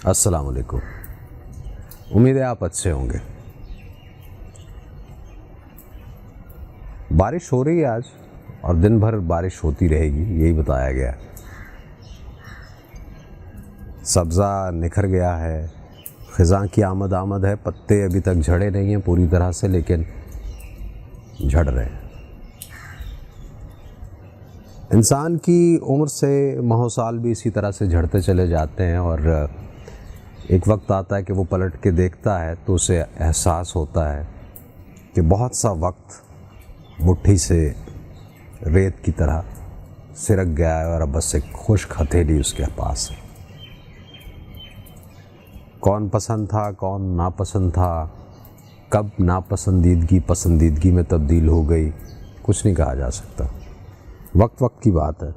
السلام علیکم. امید ہے آپ اچھے ہوں گے. بارش ہو رہی ہے آج اور دن بھر بارش ہوتی رہے گی، یہی بتایا گیا. سبزہ نکھر گیا ہے، خزاں کی آمد ہے. پتے ابھی تک جھڑے نہیں ہیں پوری طرح سے، لیکن جھڑ رہے ہیں. انسان کی عمر سے ماہ سال بھی اسی طرح سے جھڑتے چلے جاتے ہیں، اور ایک وقت آتا ہے کہ وہ پلٹ کے دیکھتا ہے تو اسے احساس ہوتا ہے کہ بہت سا وقت مٹھی سے ریت کی طرح سرک گیا ہے اور اب بس ایک خشک ہتھیلی اس کے پاس ہے. کون پسند تھا، کون ناپسند تھا، کب ناپسندیدگی پسندیدگی میں تبدیل ہو گئی، کچھ نہیں کہا جا سکتا. وقت کی بات ہے.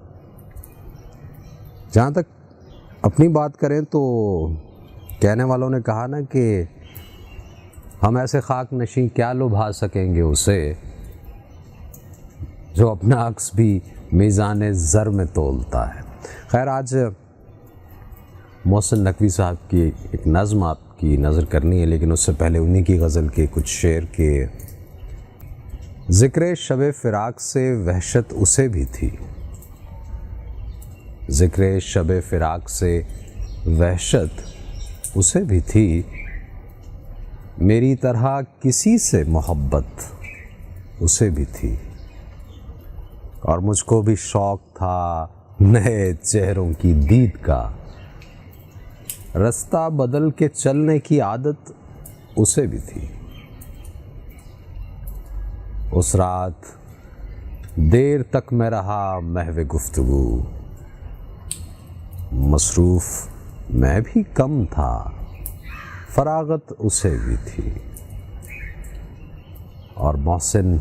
جہاں تک اپنی بات کریں تو کہنے والوں نے کہا نا کہ ہم ایسے خاک نشیں کیا لبھا سکیں گے اسے جو اپنا عکس بھی میزان زر میں تولتا ہے. خیر، آج محسن نقوی صاحب کی ایک نظم آپ کی نظر کرنی ہے، لیکن اس سے پہلے انہی کی غزل کے کچھ شعر کے. ذکر شب فراق سے وحشت اسے بھی تھی، ذکر شب فراق سے وحشت اسے بھی تھی، میری طرح کسی سے محبت اسے بھی تھی، اور مجھ کو بھی شوق تھا نئے چہروں کی دید کا، رستہ بدل کے چلنے کی عادت اسے بھی تھی. اس رات دیر تک میں رہا محو گفتگو، مصروف میں بھی کم تھا، فراغت اسے بھی تھی، اور محسن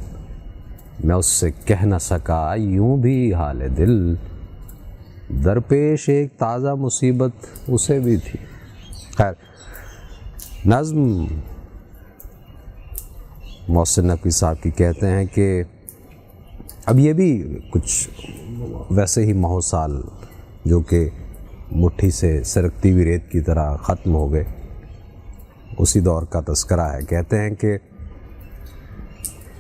میں اس سے کہہ نہ سکا یوں بھی حال دل، درپیش ایک تازہ مصیبت اسے بھی تھی. خیر، نظم محسن نقوی صاحب کی کہتے ہیں کہ اب یہ بھی کچھ ویسے ہی ماہ سال جو کہ مٹھی سے سرکتی ہوئی ریت کی طرح ختم ہو گئے، اسی دور کا تذکرہ ہے. کہتے ہیں کہ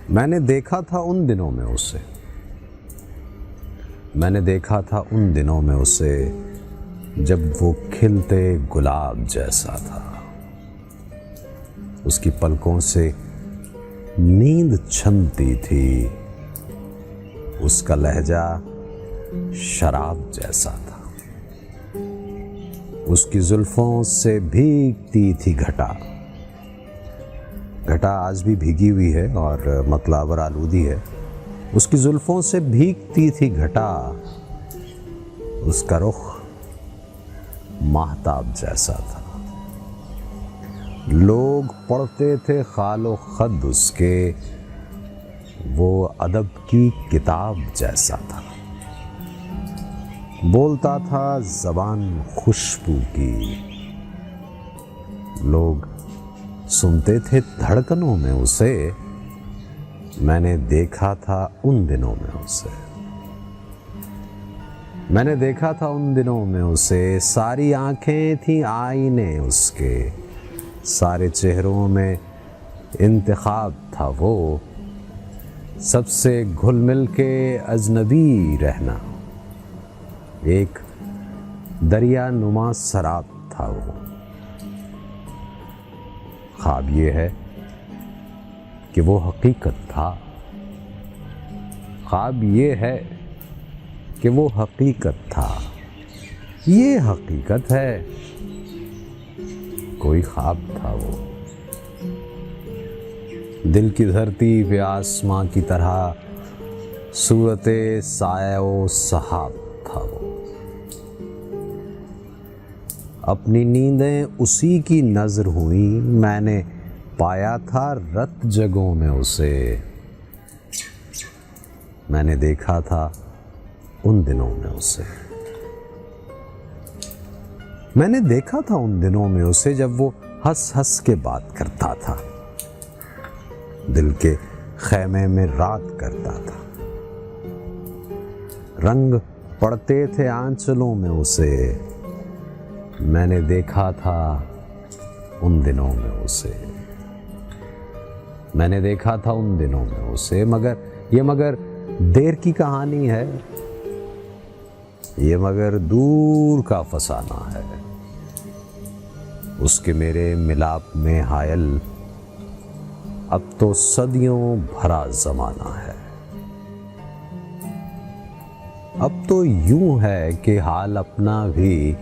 میں نے دیکھا تھا ان دنوں میں اسے، میں نے دیکھا تھا ان دنوں میں اسے، جب وہ کھلتے گلاب جیسا تھا، اس کی پلکوں سے نیند چھنتی تھی، اس کا لہجہ شراب جیسا تھا، اس کی زلفوں سے بھیگتی تھی گھٹا. گھٹا آج بھی بھیگی ہوئی ہے اور مطلب آلودی ہے. اس کی زلفوں سے بھیگتی تھی گھٹا، اس کا رخ ماہتاب جیسا تھا، لوگ پڑھتے تھے خال و خد اس کے، وہ ادب کی کتاب جیسا تھا، بولتا تھا زبان خوشبو کی، لوگ سنتے تھے دھڑکنوں میں اسے، میں نے دیکھا تھا ان دنوں میں اسے، میں نے دیکھا تھا ان دنوں میں اسے، ساری آنکھیں تھیں آئینے اس کے، سارے چہروں میں انتخاب تھا وہ، سب سے گھل مل کے اجنبی رہنا، ایک دریا نما سراب تھا وہ. خواب یہ ہے کہ وہ حقیقت تھا، خواب یہ ہے کہ وہ حقیقت تھا، یہ حقیقت ہے کوئی خواب تھا وہ. دل کی دھرتی پہ آسماں کی طرح صورت سایہ و سحاب تھا وہ، اپنی نیندیں اسی کی نظر ہوئیں، میں نے پایا تھا رت جگہوں میں اسے، میں نے دیکھا تھا ان دنوں میں اسے، میں نے دیکھا تھا ان دنوں میں اسے، جب وہ ہنس ہنس کے بات کرتا تھا، دل کے خیمے میں رات کرتا تھا، رنگ پڑتے تھے آنچلوں میں اسے، میں نے دیکھا تھا ان دنوں میں اسے، میں نے دیکھا تھا ان دنوں میں اسے، مگر دیر کی کہانی ہے، یہ مگر دور کا فسانہ ہے، اس کے میرے ملاپ میں حائل اب تو صدیوں بھرا زمانہ ہے، اب تو یوں ہے کہ حال اپنا بھی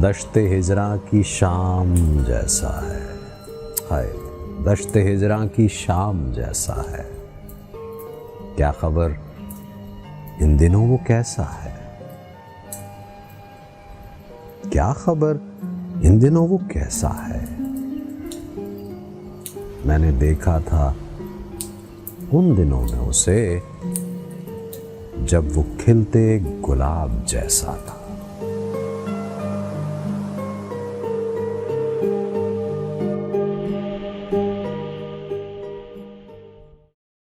دشت ہجراں کی شام جیسا ہے، ہائے دشت ہجراں کی شام جیسا ہے، کیا خبر ان دنوں وہ کیسا ہے، کیا خبر ان دنوں وہ کیسا ہے، میں نے دیکھا تھا ان دنوں میں اسے جب وہ کھلتے گلاب جیسا تھا۔